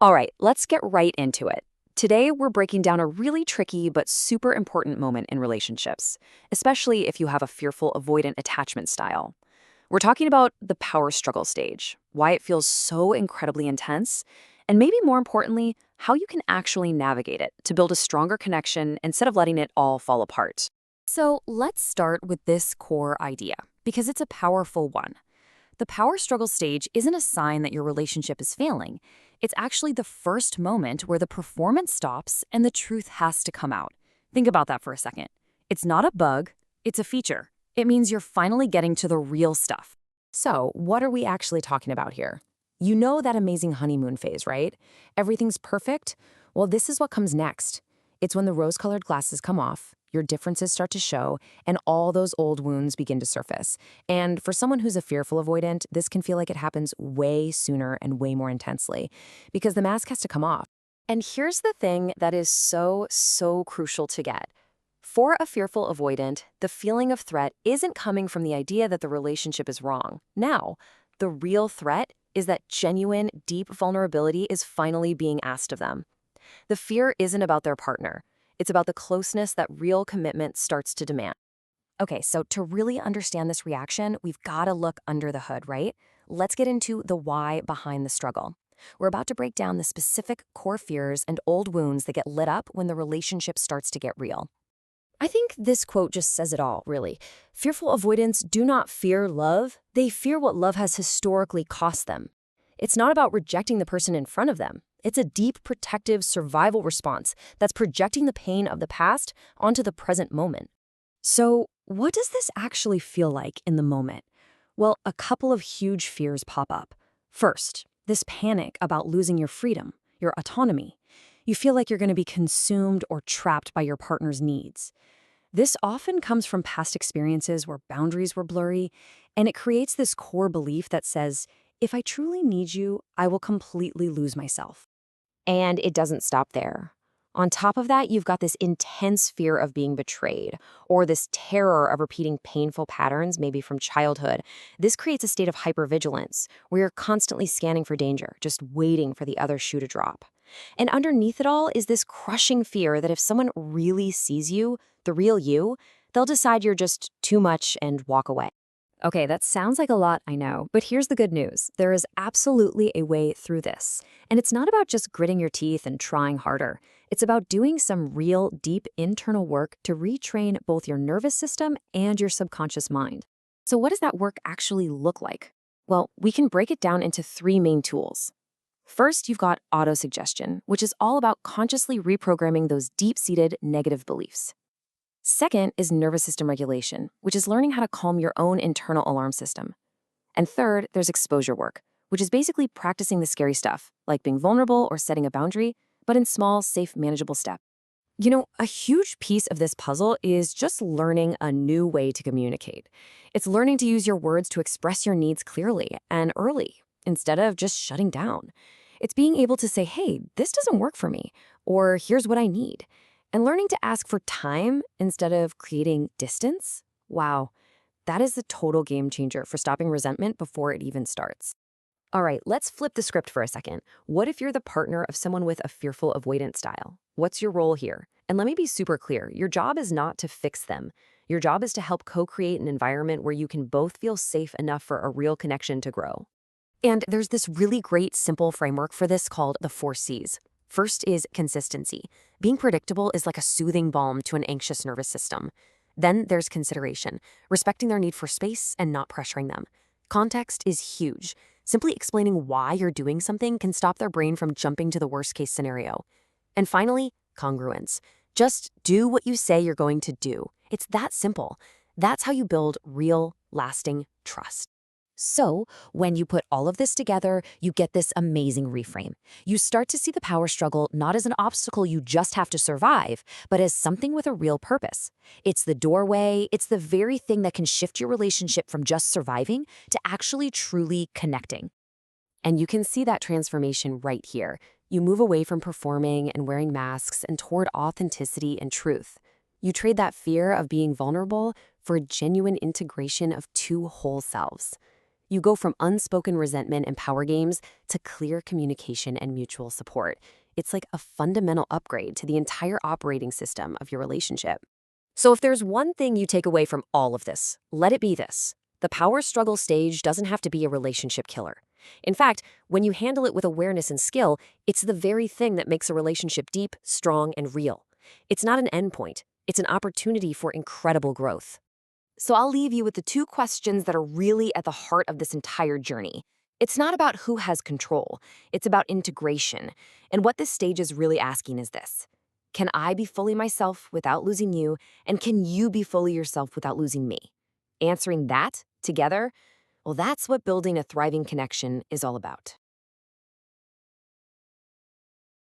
All right, let's get right into it. Today, we're breaking down a really tricky but super important moment in relationships, especially if you have a fearful avoidant attachment style. We're talking about the power struggle stage, why it feels so incredibly intense, and maybe more importantly, how you can actually navigate it to build a stronger connection instead of letting it all fall apart. So let's start with this core idea, because it's a powerful one. The power struggle stage isn't a sign that your relationship is failing. It's actually the first moment where the performance stops and the truth has to come out. Think about that for a second. It's not a bug, it's a feature. It means you're finally getting to the real stuff. So, what are we actually talking about here? You know that amazing honeymoon phase, right? Everything's perfect? Well, this is what comes next. It's when the rose-colored glasses come off, your differences start to show, and all those old wounds begin to surface. And for someone who's a fearful avoidant, this can feel like it happens way sooner and way more intensely because the mask has to come off. And here's the thing that is so crucial to get. For a fearful avoidant, the feeling of threat isn't coming from the idea that the relationship is wrong. Now, the real threat is that genuine, deep vulnerability is finally being asked of them. The fear isn't about their partner. It's about the closeness that real commitment starts to demand. Okay, so to really understand this reaction, we've got to look under the hood, right? Let's get into the why behind the struggle. We're about to break down the specific core fears and old wounds that get lit up when the relationship starts to get real. I think this quote just says it all, really. Fearful avoidants do not fear love. They fear what love has historically cost them. It's not about rejecting the person in front of them. It's a deep, protective survival response that's projecting the pain of the past onto the present moment. So, what does this actually feel like in the moment? Well, a couple of huge fears pop up. First, this panic about losing your freedom, your autonomy. You feel like you're going to be consumed or trapped by your partner's needs. This often comes from past experiences where boundaries were blurry, and it creates this core belief that says, if I truly need you, I will completely lose myself. And it doesn't stop there. On top of that, you've got this intense fear of being betrayed, or this terror of repeating painful patterns, maybe from childhood. This creates a state of hypervigilance, where you're constantly scanning for danger, just waiting for the other shoe to drop. And underneath it all is this crushing fear that if someone really sees you, the real you, they'll decide you're just too much and walk away. Okay, that sounds like a lot, I know, but here's the good news. There is absolutely a way through this. And it's not about just gritting your teeth and trying harder. It's about doing some real, deep internal work to retrain both your nervous system and your subconscious mind. So what does that work actually look like? Well, we can break it down into three main tools. First, you've got autosuggestion, which is all about consciously reprogramming those deep-seated negative beliefs. Second is nervous system regulation, which is learning how to calm your own internal alarm system. And third, there's exposure work, which is basically practicing the scary stuff, like being vulnerable or setting a boundary, but in small, safe, manageable steps. You know, a huge piece of this puzzle is just learning a new way to communicate. It's learning to use your words to express your needs clearly and early, instead of just shutting down. It's being able to say, hey, this doesn't work for me, or here's what I need. And learning to ask for time instead of creating distance. Wow, that is the total game changer for stopping resentment before it even starts. All right, let's flip the script for a second. What if you're the partner of someone with a fearful avoidant style? What's your role here? And let me be super clear. Your job is not to fix them. Your job is to help co-create an environment where you can both feel safe enough for a real connection to grow. And there's this really great, simple framework for this called the 4Cs. First is consistency. Being predictable is like a soothing balm to an anxious nervous system. Then there's consideration, respecting their need for space and not pressuring them. Context is huge. Simply explaining why you're doing something can stop their brain from jumping to the worst-case scenario. And finally, congruence. Just do what you say you're going to do. It's that simple. That's how you build real, lasting trust. So, when you put all of this together, you get this amazing reframe. You start to see the power struggle not as an obstacle you just have to survive, but as something with a real purpose. It's the doorway, it's the very thing that can shift your relationship from just surviving to actually truly connecting. And you can see that transformation right here. You move away from performing and wearing masks and toward authenticity and truth. You trade that fear of being vulnerable for a genuine integration of two whole selves. You go from unspoken resentment and power games to clear communication and mutual support. It's like a fundamental upgrade to the entire operating system of your relationship. So if there's one thing you take away from all of this, let it be this. The power struggle stage doesn't have to be a relationship killer. In fact, when you handle it with awareness and skill, it's the very thing that makes a relationship deep, strong, and real. It's not an endpoint. It's an opportunity for incredible growth. So I'll leave you with the two questions that are really at the heart of this entire journey. It's not about who has control. It's about integration. And what this stage is really asking is this. Can I be fully myself without losing you? And can you be fully yourself without losing me? Answering that together, well, that's what building a thriving connection is all about.